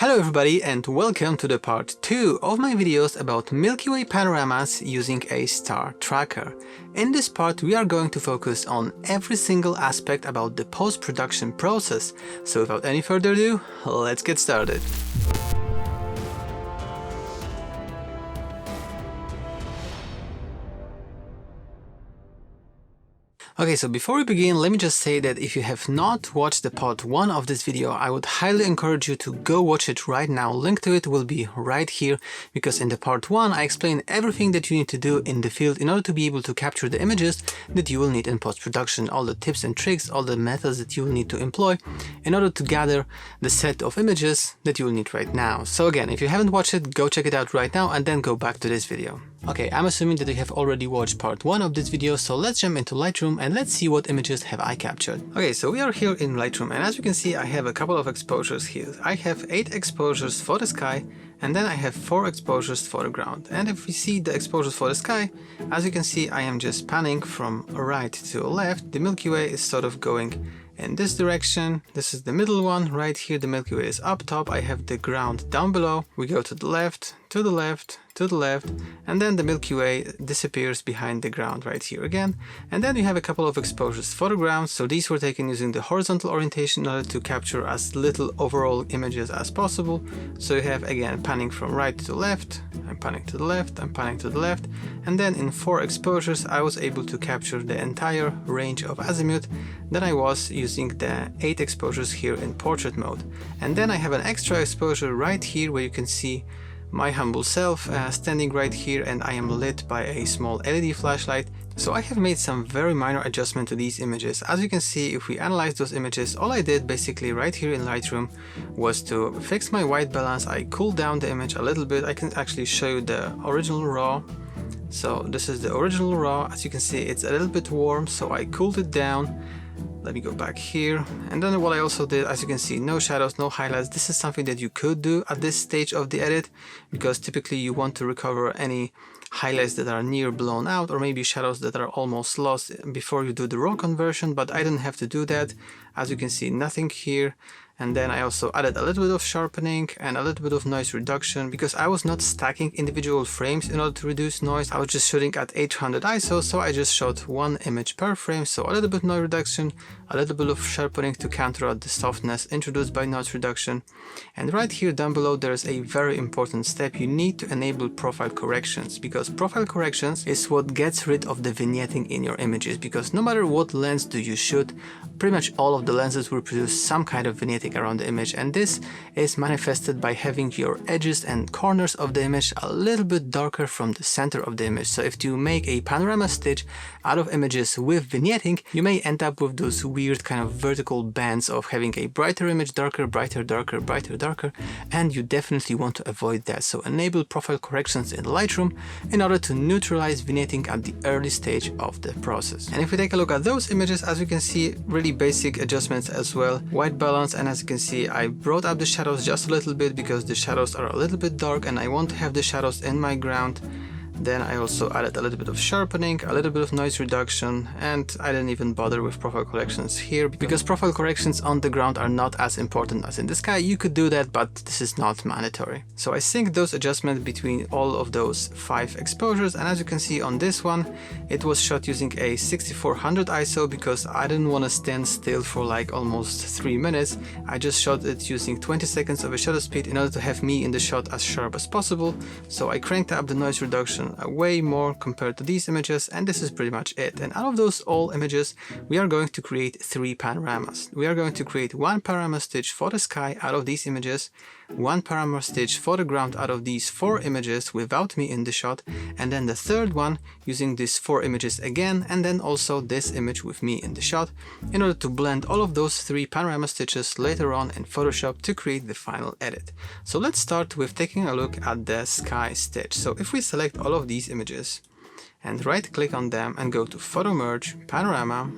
Hello everybody and welcome to the part 2 of my videos about Milky Way panoramas using a star tracker. In this part we are going to focus on every single aspect about the post-production process, so without any further ado, let's get started. Okay, so before we begin, let me just say that if you have not watched the part 1 of this video, I would highly encourage you to go watch it right now. Link to it will be right here, because in the part 1 I explain everything that you need to do in the field in order to be able to capture the images that you will need in post-production, all the tips and tricks, all the methods that you will need to employ in order to gather the set of images that you will need right now. So again, if you haven't watched it, go check it out right now and then go back to this video. Okay, I'm assuming that you have already watched part 1 of this video, so let's jump into Lightroom and let's see what images have I captured. Okay, so we are here in Lightroom, and as you can see I have a couple of exposures here. I have 8 exposures for the sky, and then I have 4 exposures for the ground. And if we see the exposures for the sky, as you can see I am just panning from right to left. The Milky Way is sort of going in this direction. This is the middle one. Right here the Milky Way is up top. I have the ground down below. We go to the left, to the left, to the left, and then the Milky Way disappears behind the ground right here again. And then we have a couple of exposures for the ground. So these were taken using the horizontal orientation in order to capture as little overall images as possible. So you have again panning from right to left, I'm panning to the left, I'm panning to the left, and then in 4 exposures I was able to capture the entire range of azimuth that I was using the 8 exposures here in portrait mode. And then I have an extra exposure right here where you can see my humble self standing right here, and I am lit by a small LED flashlight. So I have made some very minor adjustment to these images. As you can see, if we analyze those images, all I did basically right here in Lightroom was to fix my white balance. I cooled down the image a little bit. I can actually show you the original raw. So this is the original raw. As you can see, it's a little bit warm, so I cooled it down. Let me go back here, and then what I also did, as you can see, no shadows, no highlights. This is something that you could do at this stage of the edit, because typically you want to recover any highlights that are near blown out, or maybe shadows that are almost lost before you do the raw conversion, but I didn't have to do that. As you can see, nothing here. And then I also added a little bit of sharpening and a little bit of noise reduction, because I was not stacking individual frames in order to reduce noise. I was just shooting at 800 ISO, so I just shot 1 image per frame. So a little bit noise reduction, a little bit of sharpening to counteract the softness introduced by noise reduction. And right here down below there is a very important step. You need to enable profile corrections, because profile corrections is what gets rid of the vignetting in your images, because no matter what lens do you shoot, pretty much all of the lenses will produce some kind of vignetting around the image, and this is manifested by having your edges and corners of the image a little bit darker from the center of the image. So if you make a panorama stitch out of images with vignetting, you may end up with those weird kind of vertical bands of having a brighter image, darker, brighter, darker, brighter, darker, and you definitely want to avoid that. So enable profile corrections in Lightroom in order to neutralize vignetting at the early stage of the process. And if we take a look at those images, as you can see, really basic adjustments as well. White balance, and as you can see I brought up the shadows just a little bit because the shadows are a little bit dark and I want to have the shadows in my ground. Then I also added a little bit of sharpening, a little bit of noise reduction, and I didn't even bother with profile corrections here because profile corrections on the ground are not as important as in the sky. You could do that, but this is not mandatory. So I synced those adjustments between all of those 5 exposures, and as you can see on this one, it was shot using a 6400 ISO because I didn't want to stand still for like almost 3 minutes. I just shot it using 20 seconds of a shutter speed in order to have me in the shot as sharp as possible. So I cranked up the noise reduction way more compared to these images, and this is pretty much it. And out of those all images we are going to create 3 panoramas. We are going to create 1 panorama stitch for the sky out of these images, 1 panorama stitch for the ground out of these 4 images without me in the shot, and then the third one using these 4 images again, and then also this image with me in the shot, in order to blend all of those 3 panorama stitches later on in Photoshop to create the final edit. So let's start with taking a look at the sky stitch. So if we select all of these images and right click on them and go to Photo Merge, Panorama,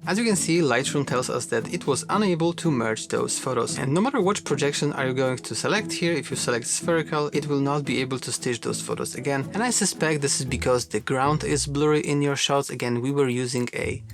as you can see, Lightroom tells us that it was unable to merge those photos, and no matter which projection are you going to select here, if you select spherical, it will not be able to stitch those photos again, and I suspect this is because the ground is blurry in your shots. Again, we were using a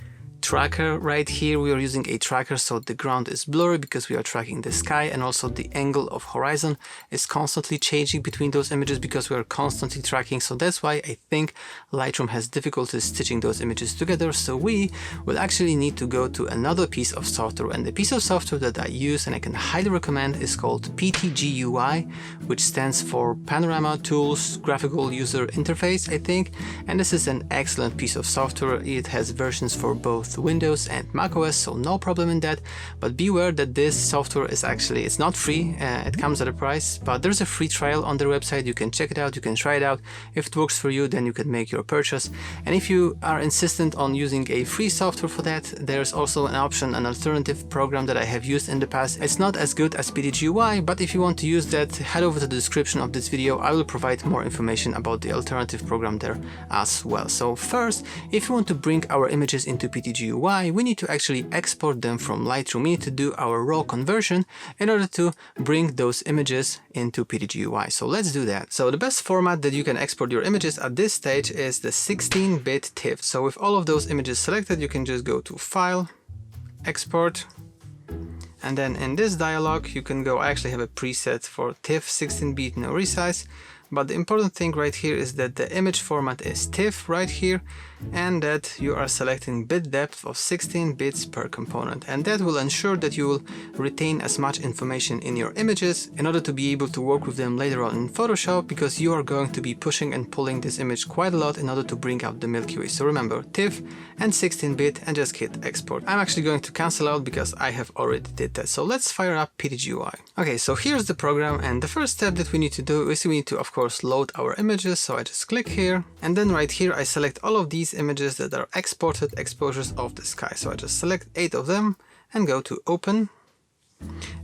tracker right here. We are using a tracker, so the ground is blurry because we are tracking the sky, and also the angle of horizon is constantly changing between those images because we are constantly tracking. So that's why I think Lightroom has difficulty stitching those images together. So we will actually need to go to another piece of software, and the piece of software that I use and I can highly recommend is called PTGui, which stands for Panorama Tools Graphical User Interface, I think. And this is an excellent piece of software. It has versions for both Windows and macOS, so no problem in that. But beware that this software is actually, it's not free, it comes at a price, but there's a free trial on their website. You can check it out, you can try it out. If it works for you, then you can make your purchase. And if you are insistent on using a free software for that, there's also an option, an alternative program that I have used in the past. It's not as good as PTGui, but if you want to use that, head over to the description of this video. I will provide more information about the alternative program there as well. So first, if you want to bring our images into PTGui, we need to actually export them from Lightroom. We need to do our raw conversion in order to bring those images into PTGui. So let's do that. So the best format that you can export your images at this stage is the 16-bit TIFF. So with all of those images selected, you can just go to File, Export, and then in this dialog you can go, I actually have a preset for TIFF 16-bit no resize. But the important thing right here is that the image format is TIFF right here, and that you are selecting bit depth of 16 bits per component, and that will ensure that you will retain as much information in your images in order to be able to work with them later on in Photoshop, because you are going to be pushing and pulling this image quite a lot in order to bring out the Milky Way. So remember, TIFF and 16-bit, and just hit export. I'm actually going to cancel out because I have already did that. So let's fire up PTGui. Okay, so here's the program, and the first step that we need to do is we need to, of course, load our images. So I just click here, and then right here I select all of these images that are exported exposures of the sky. So I just select 8 of them and go to open.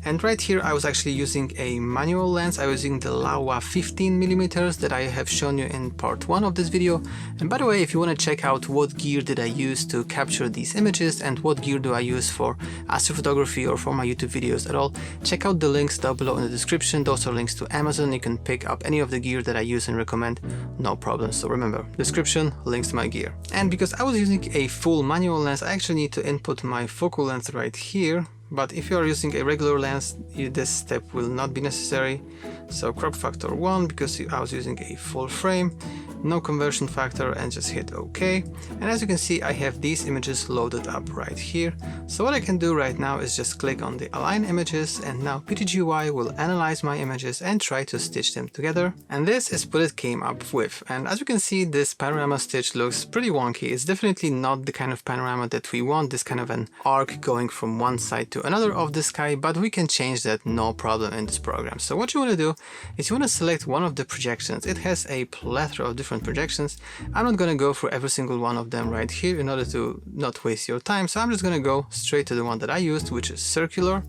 And right here I was actually using a manual lens. I was using the Laowa 15mm that I have shown you in part 1 of this video. And by the way, if you want to check out what gear did I use to capture these images and what gear do I use for astrophotography or for my YouTube videos at all, check out the links down below in the description. Those are links to Amazon. You can pick up any of the gear that I use and recommend, no problem. So remember, description, links to my gear. And because I was using a full manual lens, I actually need to input my focal length right here. But if you are using a regular lens, this step will not be necessary. So crop factor 1, because I was using a full frame, no conversion factor, and just hit OK. And as you can see, I have these images loaded up right here. So what I can do right now is just click on the Align Images, and now PTGui will analyze my images and try to stitch them together. And this is what it came up with. And as you can see, this panorama stitch looks pretty wonky. It's definitely not the kind of panorama that we want, this kind of an arc going from one side to another of the sky, but we can change that no problem in this program. So what you want to do is you want to select one of the projections. It has a plethora of different projections. I'm not going to go for every single one of them right here in order to not waste your time. So I'm just going to go straight to the one that I used, which is circular.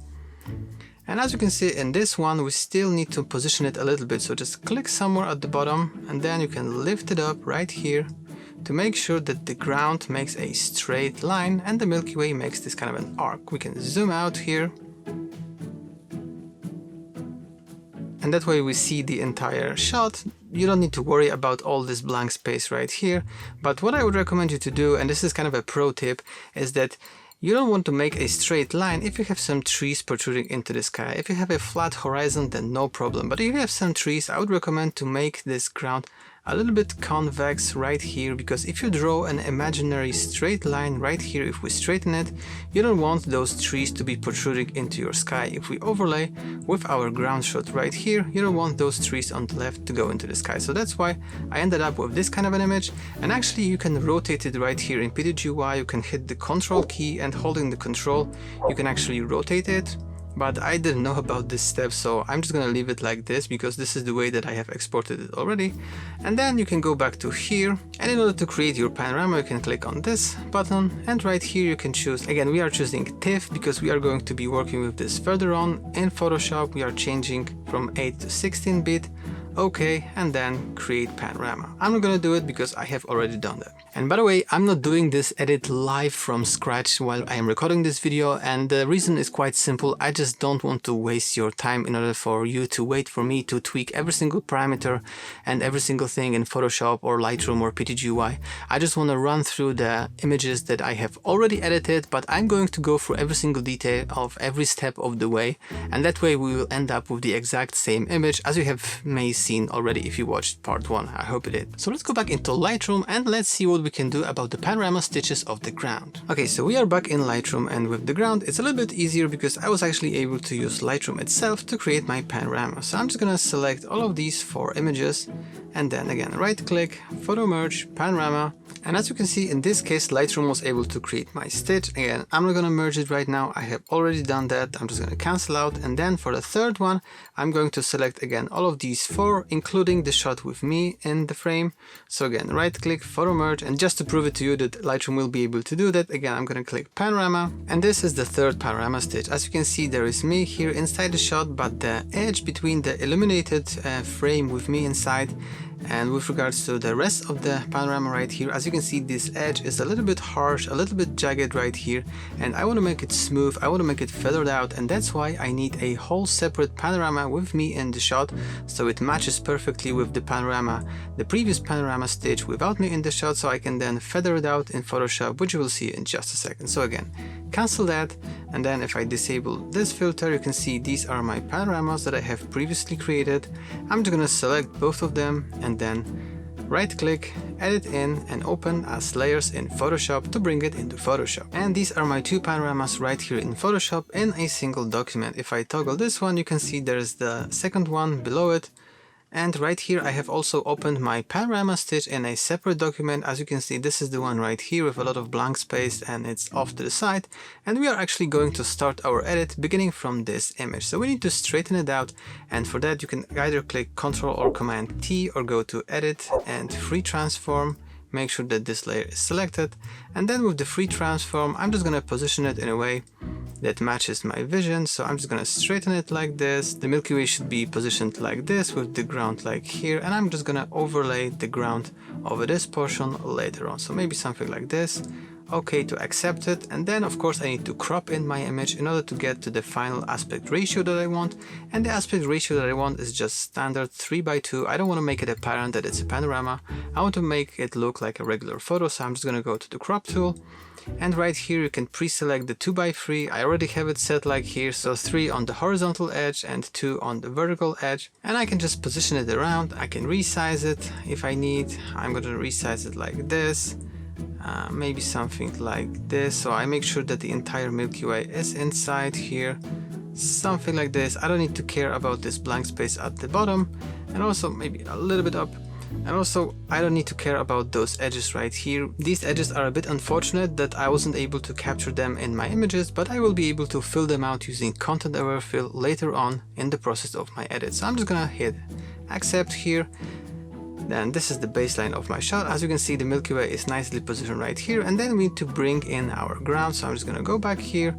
And as you can see in this one, we still need to position it a little bit. So just click somewhere at the bottom, and then you can lift it up right here to make sure that the ground makes a straight line and the Milky Way makes this kind of an arc. We can zoom out here, and that way we see the entire shot. You don't need to worry about all this blank space right here. But what I would recommend you to do, and this is kind of a pro tip, is that you don't want to make a straight line if you have some trees protruding into the sky. If you have a flat horizon, then no problem. But if you have some trees, I would recommend to make this ground a little bit convex right here, because if you draw an imaginary straight line right here, if we straighten it, you don't want those trees to be protruding into your sky. If we overlay with our ground shot right here, you don't want those trees on the left to go into the sky. So that's why I ended up with this kind of an image. And actually you can rotate it right here in PTGui. You can hit the Control key, and holding the Control, you can actually rotate it. But I didn't know about this step, so I'm just gonna leave it like this because this is the way that I have exported it already. And then you can go back to here, and in order to create your panorama, you can click on this button, and right here you can choose, again, we are choosing TIFF because we are going to be working with this further on in Photoshop. We are changing from 8 to 16 bit. OK, and then create panorama. I'm not gonna do it because I have already done that. And by the way, I'm not doing this edit live from scratch while I am recording this video, and the reason is quite simple. I just don't want to waste your time in order for you to wait for me to tweak every single parameter and every single thing in Photoshop or Lightroom or PTGui. I just want to run through the images that I have already edited, but I'm going to go through every single detail of every step of the way, and that way we will end up with the exact same image as you have may seen already if you watched part 1. I hope you did. So let's go back into Lightroom and let's see what we can do about the panorama stitches of the ground. Okay, so we are back in Lightroom, and with the ground it's a little bit easier because I was actually able to use Lightroom itself to create my panorama. So I'm just gonna select all of these 4 images and then again right click, photo merge, panorama, and as you can see in this case Lightroom was able to create my stitch. Again, I'm not gonna merge it right now, I have already done that. I'm just gonna cancel out, and then for the third one I'm going to select again all of these 4 including the shot with me in the frame. So again right click, photo merge, and just to prove it to you that Lightroom will be able to do that, again I'm gonna click panorama, and this is the third panorama stitch. As you can see there is me here inside the shot, but the edge between the illuminated frame with me inside and with regards to the rest of the panorama right here, as you can see this edge is a little bit harsh, a little bit jagged right here, and I want to make it smooth, I want to make it feathered out, and that's why I need a whole separate panorama with me in the shot so it matches perfectly with the panorama, the previous panorama stitch without me in the shot, so I can then feather it out in Photoshop, which you will see in just a second. So again, cancel that, and then if I disable this filter you can see these are my panoramas that I have previously created. I'm just gonna select both of them and then right click, edit in, and open as layers in Photoshop to bring it into Photoshop. And these are my 2 panoramas right here in Photoshop in a single document. If I toggle this one you can see there's the second one below it. And right here I have also opened my panorama stitch in a separate document. As you can see, this is the one right here with a lot of blank space and it's off to the side. And we are actually going to start our edit beginning from this image. So we need to straighten it out, and for that you can either click Ctrl or Command T or go to Edit and Free Transform. Make sure that this layer is selected, and then with the free transform I'm just gonna position it in a way that matches my vision. So I'm just gonna straighten it like this. The Milky Way should be positioned like this with the ground like here, and I'm just gonna overlay the ground over this portion later on, so maybe something like this. OK to accept it, and then of course I need to crop in my image in order to get to the final aspect ratio that I want, and the aspect ratio that I want is just standard 3:2. I don't want to make it apparent that it's a panorama, I want to make it look like a regular photo, so I'm just going to go to the crop tool, and right here you can pre-select the 2:3. I already have it set like here, so 3 on the horizontal edge and 2 on the vertical edge, and I can just position it around. I can resize it if I need. I'm going to resize it like this. Maybe something like this, so I make sure that the entire Milky Way is inside here, something like this. I don't need to care about this blank space at the bottom, and also maybe a little bit up, and also I don't need to care about those edges right here. These edges are a bit unfortunate that I wasn't able to capture them in my images, but I will be able to fill them out using content aware fill later on in the process of my edit. So I'm just gonna hit accept here. Then this is the baseline of my shot. As you can see, the Milky Way is nicely positioned right here, and then we need to bring in our ground. So I'm just going to go back here,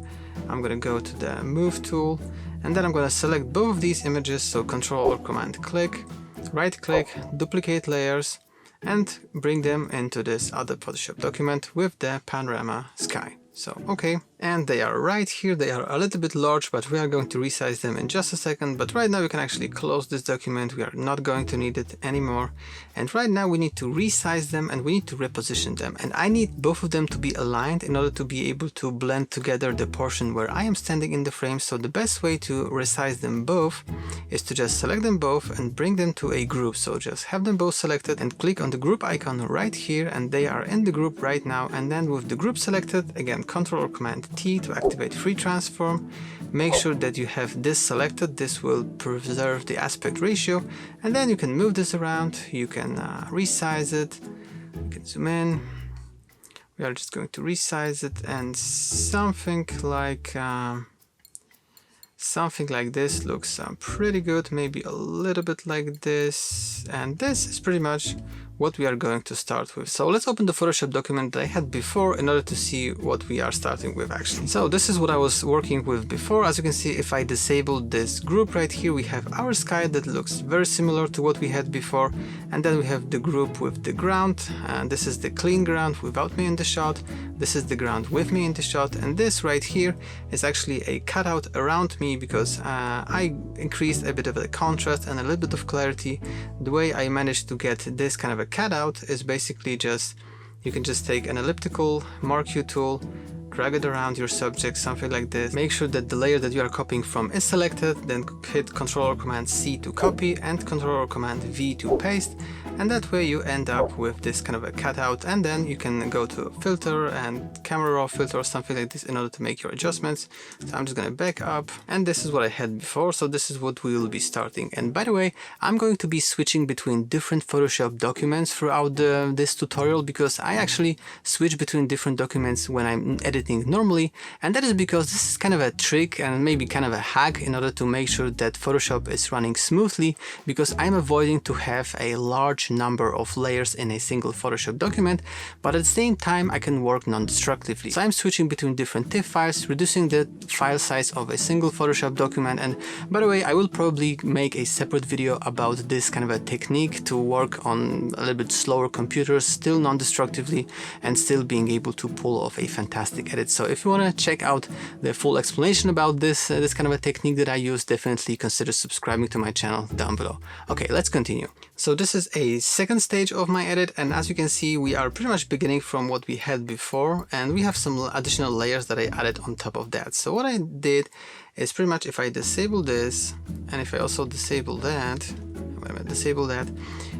I'm going to go to the move tool, and then I'm going to select both of these images, so Ctrl or Command click, right click, duplicate layers, and bring them into this other Photoshop document with the panorama sky. So okay, and they are right here. They are a little bit large, but we are going to resize them in just a second. But right now we can actually close this document. We are not going to need it anymore. And right now we need to resize them and we need to reposition them. And I need both of them to be aligned in order to be able to blend together the portion where I am standing in the frame. So the best way to resize them both is to just select them both and bring them to a group. So just have them both selected and click on the group icon right here, and they are in the group right now. And then with the group selected, again Ctrl or Command T to activate free transform. Make sure that you have this selected. This will preserve the aspect ratio, and then you can move this around. You can resize it. You can zoom in. We are just going to resize it, and something like this looks pretty good. Maybe a little bit like this, and this is pretty much what we are going to start with. So let's open the Photoshop document that I had before in order to see what we are starting with actually. So this is what I was working with before. As you can see, if I disable this group right here, we have our sky that looks very similar to what we had before. And then we have the group with the ground. And this is the clean ground without me in the shot. This is the ground with me in the shot. And this right here is actually a cutout around me because I increased a bit of the contrast and a little bit of clarity. The way I managed to get this kind of a cutout is basically just, you can just take an elliptical mark you tool, drag it around your subject, something like this. Make sure that the layer that you are copying from is selected, then hit Ctrl or Command C to copy and Ctrl or Command V to paste. And that way you end up with this kind of a cutout, and then you can go to filter and camera raw filter or something like this in order to make your adjustments. So I'm just gonna back up, and this is what I had before, so this is what we will be starting. And by the way, I'm going to be switching between different Photoshop documents throughout this tutorial, because I actually switch between different documents when I'm editing normally, and that is because this is kind of a trick and maybe kind of a hack in order to make sure that Photoshop is running smoothly, because I'm avoiding to have a large number of layers in a single Photoshop document, but at the same time I can work non-destructively. So I'm switching between different TIFF files, reducing the file size of a single Photoshop document. And by the way, I will probably make a separate video about this kind of a technique to work on a little bit slower computers, still non-destructively, and still being able to pull off a fantastic edit. So if you want to check out the full explanation about this kind of a technique that I use, definitely consider subscribing to my channel down below. Okay, let's continue. So this is a second stage of my edit, and as you can see, we are pretty much beginning from what we had before, and we have some additional layers that I added on top of that. So what I did is pretty much, if I disable this, and if I also disable that,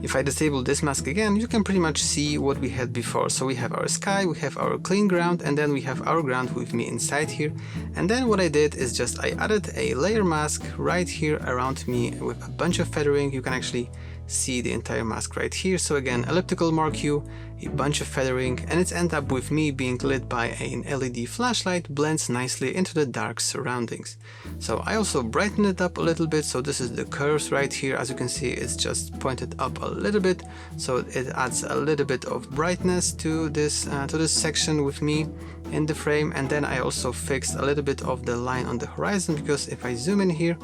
if I disable this mask again, you can pretty much see what we had before. So we have our sky, we have our clean ground, and then we have our ground with me inside here. And then what I did is just I added a layer mask right here around me with a bunch of feathering. You can actually see the entire mask right here. So again, elliptical mark hue, a bunch of feathering, and it's end up with me being lit by an LED flashlight, blends nicely into the dark surroundings. So I also brighten it up a little bit. So this is the curves right here. As you can see, it's just pointed up a little bit, so it adds a little bit of brightness to this section with me in the frame. And then I also fixed a little bit of the line on the horizon, because if I zoom in here,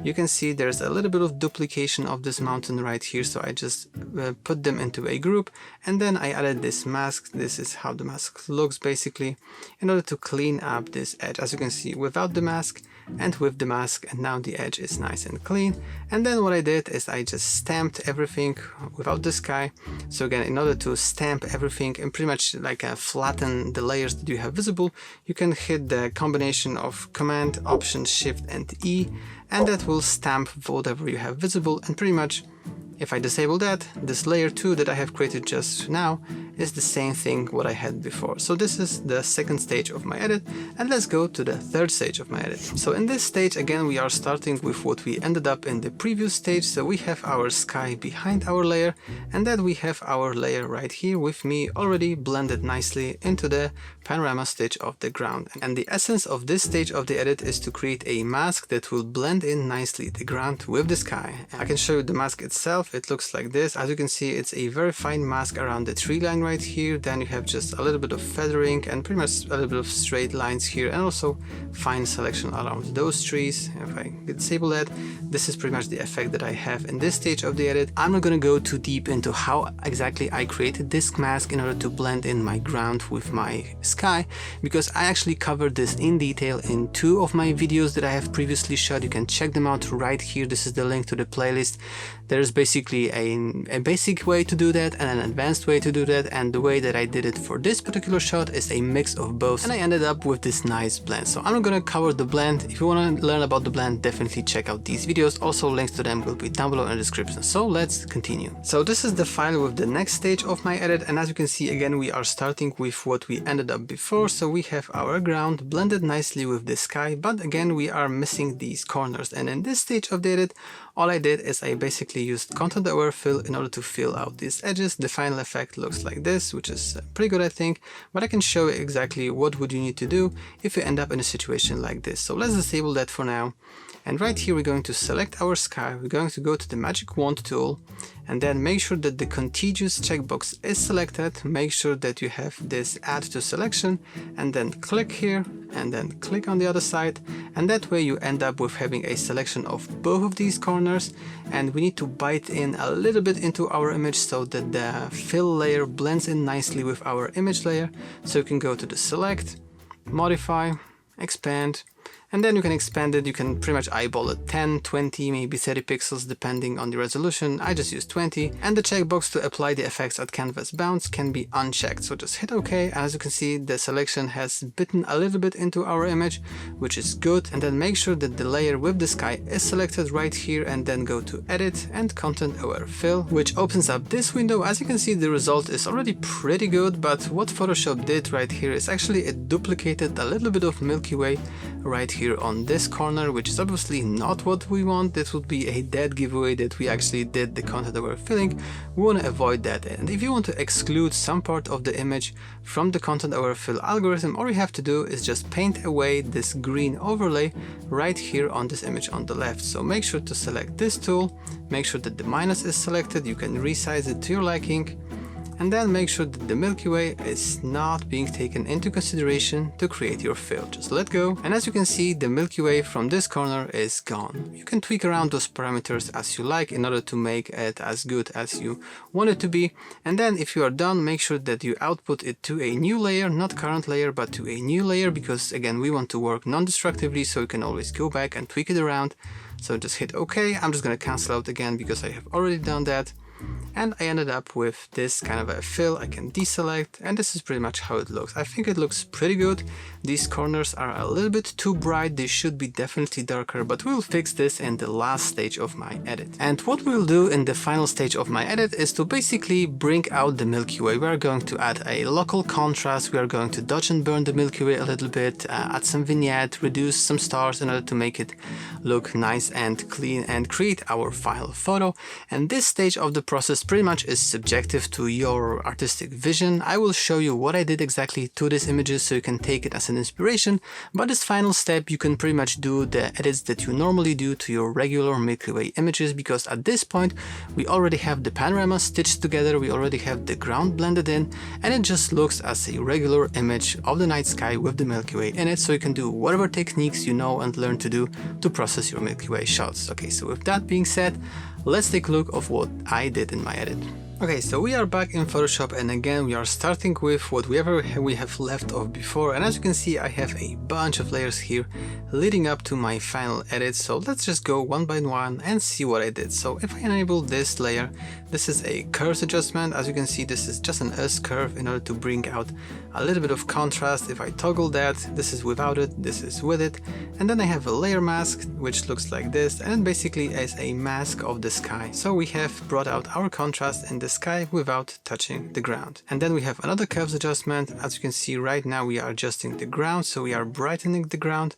you can see there's a little bit of duplication of this mountain right here. So I just put them into a group, and then I added this mask. This is how the mask looks basically, in order to clean up this edge. As you can see, without the mask and with the mask, and now the edge is nice and clean. And then what I did is I just stamped everything without the sky. So again, in order to stamp everything and pretty much like flatten the layers that you have visible, you can hit the combination of Command, Option, Shift and E, and that will stamp whatever you have visible. And pretty much, if I disable that, this layer 2 that I have created just now is the same thing what I had before. So this is the second stage of my edit, and let's go to the third stage of my edit. So in this stage, again, we are starting with what we ended up in the previous stage. So we have our sky behind our layer, and then we have our layer right here with me already blended nicely into the panorama stage of the ground. And the essence of this stage of the edit is to create a mask that will blend in nicely the ground with the sky. I can show you the mask itself. It looks like this. As you can see, it's a very fine mask around the tree line right here. Then you have just a little bit of feathering and pretty much a little bit of straight lines here, and also fine selection around those trees. If I disable that, this is pretty much the effect that I have in this stage of the edit. I'm not going to go too deep into how exactly I created this mask in order to blend in my ground with my sky, because I actually covered this in detail in 2 of my videos that I have previously shot. You can check them out right here. This is the link to the playlist. There's basically a basic way to do that and an advanced way to do that, and the way that I did it for this particular shot is a mix of both, and I ended up with this nice blend. So I'm not gonna cover the blend. If you want to learn about the blend, definitely check out these videos. Also, links to them will be down below in the description. So let's continue. So this is the file with the next stage of my edit, and as you can see, again, we are starting with what we ended up before. So we have our ground blended nicely with the sky, but again, we are missing these corners. And in this stage of the edit, all I did is I basically used content aware fill in order to fill out these edges. The final effect looks like this, which is pretty good, I think, but I can show you exactly what would you need to do if you end up in a situation like this. So let's disable that for now. And right here, we're going to select our sky. We're going to go to the magic wand tool, and then make sure that the contiguous checkbox is selected. Make sure that you have this add to selection, and then click here and then click on the other side, and that way you end up with having a selection of both of these corners. And we need to bite in a little bit into our image so that the fill layer blends in nicely with our image layer. So you can go to the select, modify, expand, and then you can expand it. You can pretty much eyeball it, 10, 20, maybe 30 pixels depending on the resolution. I just use 20, and the checkbox to apply the effects at canvas bounce can be unchecked. So just hit OK. As you can see, the selection has bitten a little bit into our image, which is good. And then make sure that the layer with the sky is selected right here, and then go to edit and content aware fill, which opens up this window. As you can see, the result is already pretty good, but what Photoshop did right here is actually it duplicated a little bit of Milky Way right here on this corner, which is obviously not what we want. This would be a dead giveaway that we actually did the content aware filling. We want to avoid that, and if you want to exclude some part of the image from the content aware fill algorithm, all you have to do is just paint away this green overlay right here on this image on the left. So make sure to select this tool, make sure that the minus is selected, you can resize it to your liking, and then make sure that the Milky Way is not being taken into consideration to create your fill. Just let go, and as you can see, the Milky Way from this corner is gone. You can tweak around those parameters as you like in order to make it as good as you want it to be. And then if you are done, make sure that you output it to a new layer, not current layer, but to a new layer, because again, we want to work non-destructively, so you can always go back and tweak it around. So just hit OK. I'm just going to cancel out again because I have already done that. And I ended up with this kind of a fill. I can deselect, and this is pretty much how it looks. I think it looks pretty good. These corners are a little bit too bright. They should be definitely darker, but we'll fix this in the last stage of my edit. And what we'll do in the final stage of my edit is to basically bring out the Milky Way. We are going to add a local contrast. We are going to dodge and burn the Milky Way a little bit, add some vignette, reduce some stars in order to make it look nice and clean, and create our final photo. And this stage of the process pretty much is subjective to your artistic vision. I will show you what I did exactly to these images so you can take it as an inspiration, but this final step you can pretty much do the edits that you normally do to your regular Milky Way images, because at this point we already have the panorama stitched together, we already have the ground blended in, and it just looks as a regular image of the night sky with the Milky Way in it. So you can do whatever techniques you know and learn to do to process your Milky Way shots. Okay, so with that being said, let's take a look of what I did in my edit. Okay, so we are back in Photoshop, and again we are starting with whatever we have left off before, and as you can see I have a bunch of layers here leading up to my final edit. So let's just go one by one and see what I did. So if I enable this layer, this is a curves adjustment. As you can see, this is just an S curve in order to bring out a little bit of contrast. If I toggle that, this is without it, this is with it, and then I have a layer mask which looks like this, and basically is a mask of the sky. So we have brought out our contrast in the sky without touching the ground. And then we have another curves adjustment. As you can see right now we are adjusting the ground, so we are brightening the ground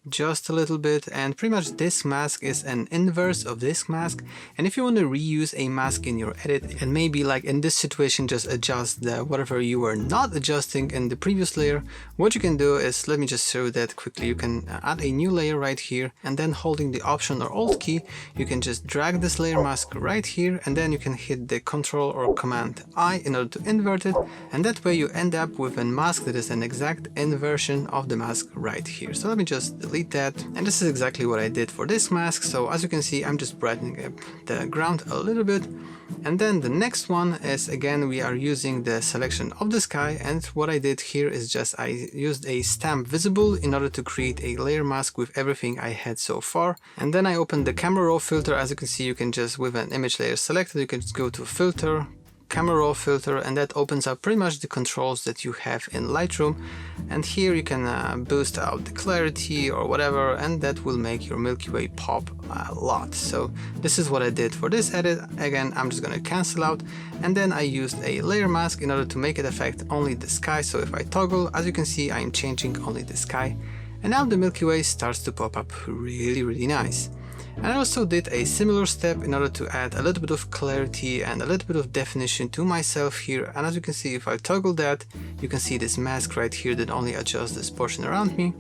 just a little bit, and pretty much this mask is an inverse of this mask. And if you want to reuse a mask in your edit, and maybe like in this situation just adjust the whatever you were not adjusting in the previous layer, what you can do is, let me just show that quickly. You can add a new layer right here, and then holding the Option or Alt key you can just drag this layer mask right here, and then you can hit the Control or Command I in order to invert it, and that way you end up with a mask that is an exact inversion of the mask right here. So let me just delete that, and this is exactly what I did for this mask. So as you can see, I'm just brightening up the ground a little bit, and then the next one is, again, we are using the selection of the sky, and what I did here is just I used a stamp visible in order to create a layer mask with everything I had so far. And then I opened the camera raw filter. As you can see, you can just, with an image layer selected, you can just go to filter, camera raw filter, and that opens up pretty much the controls that you have in Lightroom. And here you can boost out the clarity or whatever, and that will make your Milky Way pop a lot. So this is what I did for this edit. Again, I'm just going to cancel out, and then I used a layer mask in order to make it affect only the sky. So if I toggle, as you can see, I'm changing only the sky, and now the Milky Way starts to pop up really nice. And I also did a similar step in order to add a little bit of clarity and a little bit of definition to myself here. And as you can see, if I toggle that, you can see this mask right here that only adjusts this portion around me.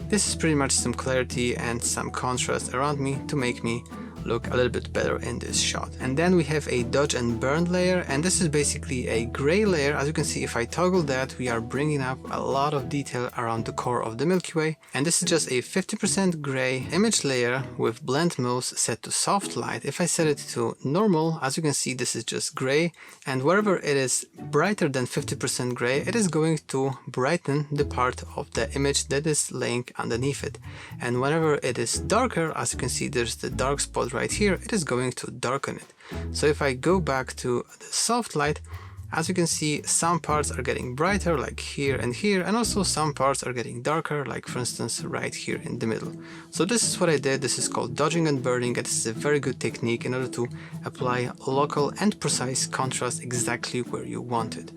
This is pretty much some clarity and some contrast around me to make me look a little bit better in this shot. And then we have a dodge and burn layer, and this is basically a gray layer. As you can see, if I toggle that, we are bringing up a lot of detail around the core of the Milky Way. And this is just a 50% gray image layer with blend modes set to soft light. If I set it to normal, as you can see, this is just gray, and wherever it is brighter than 50% gray, it is going to brighten the part of the image that is laying underneath it. And whenever it is darker, as you can see, there's the dark spot right here, it is going to darken it. So if I go back to the soft light, as you can see, some parts are getting brighter, like here, and also some parts are getting darker, like for instance right here in the middle. So this is what I did. This is called dodging and burning, and this is a very good technique in order to apply local and precise contrast exactly where you want it.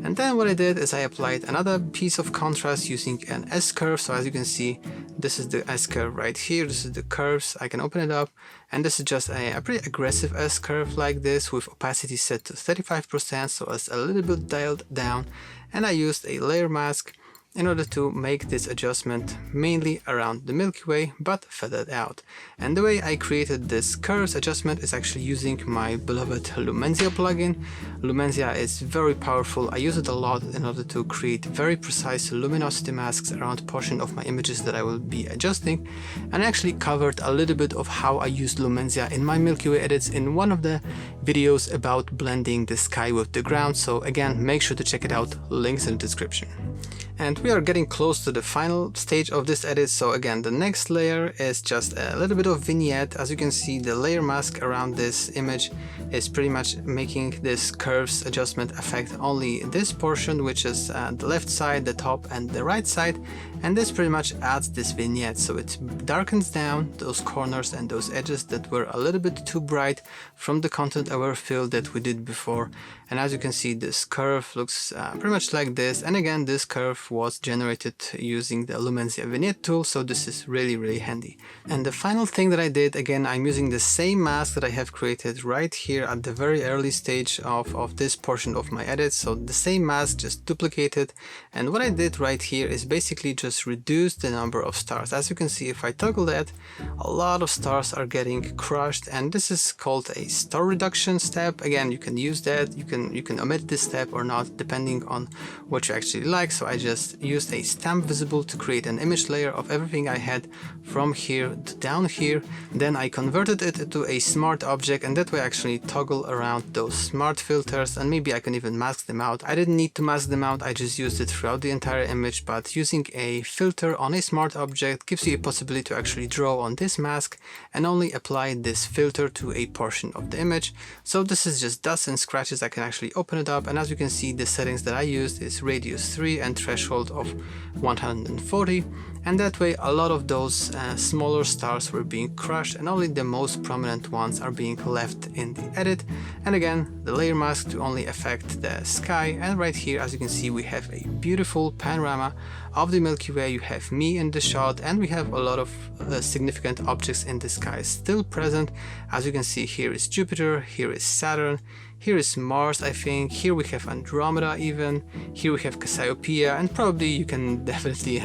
And then what I did is I applied another piece of contrast using an S-curve. So as you can see, this is the S-curve right here. This is the curves. I can open it up, and this is just a pretty aggressive S-curve like this with opacity set to 35%, so it's a little bit dialed down. And I used a layer mask in order to make this adjustment mainly around the Milky Way, but feathered out. And the way I created this curves adjustment is actually using my beloved Lumenzia plugin. Lumenzia is very powerful. I use it a lot in order to create very precise luminosity masks around a portion of my images that I will be adjusting. And I actually covered a little bit of how I used Lumenzia in my Milky Way edits in one of the videos about blending the sky with the ground. So again, make sure to check it out, links in the description. And we are getting close to the final stage of this edit. So again, the next layer is just a little bit of vignette. As you can see, the layer mask around this image is pretty much making this curves adjustment affect only this portion, which is the left side, the top, and the right side. And this pretty much adds this vignette, so it darkens down those corners and those edges that were a little bit too bright from the content aware fill that we did before. And as you can see, this curve looks pretty much like this. And again, this curve was generated using the Lumenzia vignette tool, so this is really handy. And the final thing that I did, again, I'm using the same mask that I have created right here at the very early stage of this portion of my edit. So the same mask, just duplicated. And what I did right here is basically just reduce the number of stars. As you can see, if I toggle that, a lot of stars are getting crushed, and this is called a star reduction step. Again, you can use that, you can omit this step or not, depending on what you actually like. So I just used a stamp visible to create an image layer of everything I had from here to down here. Then I converted it to a smart object, and that way I actually toggle around those smart filters, and maybe I can even mask them out. I didn't need to mask them out, I just used it throughout the entire image, but using a filter on a smart object gives you a possibility to actually draw on this mask and only apply this filter to a portion of the image. So this is just dust and scratches. I can actually open it up, and as you can see, the settings that I used is radius 3 and threshold of 140, and that way a lot of those smaller stars were being crushed and only the most prominent ones are being left in the edit. And again, the layer mask to only affect the sky, and right here, as you can see, we have a beautiful panorama of the Milky Way. You have me in the shot, and we have a lot of significant objects in the sky still present. As you can see, here is Jupiter, here is Saturn, here is Mars, I think, here we have Andromeda even, here we have Cassiopeia, and probably you can definitely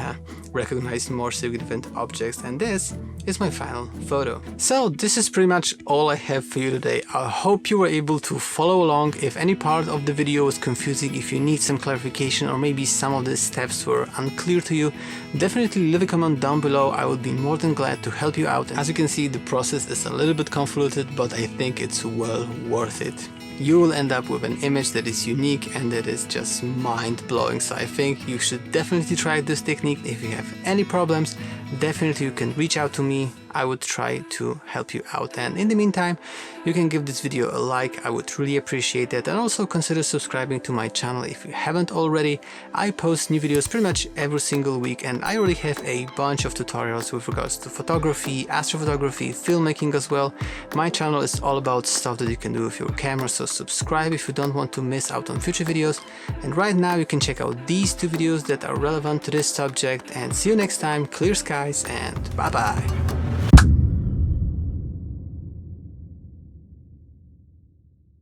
recognize more significant objects, and this is my final photo. So this is pretty much all I have for you today. I hope you were able to follow along. If any part of the video was confusing, if you need some clarification, or maybe some of the steps were unclear to you, definitely leave a comment down below. I would be more than glad to help you out. As you can see, the process is a little bit convoluted, but I think it's well worth it. You will end up with an image that is unique and that is just mind-blowing. So I think you should definitely try this technique. If you have any problems, definitely you can reach out to me. I would try to help you out, and in the meantime, you can give this video a like. I would really appreciate that, and also consider subscribing to my channel if you haven't already. I post new videos pretty much every single week, and I already have a bunch of tutorials with regards to photography, astrophotography, filmmaking as well. My channel is all about stuff that you can do with your camera, so subscribe if you don't want to miss out on future videos. And right now you can check out these two videos that are relevant to this subject, and see you next time. Clear skies, and bye bye.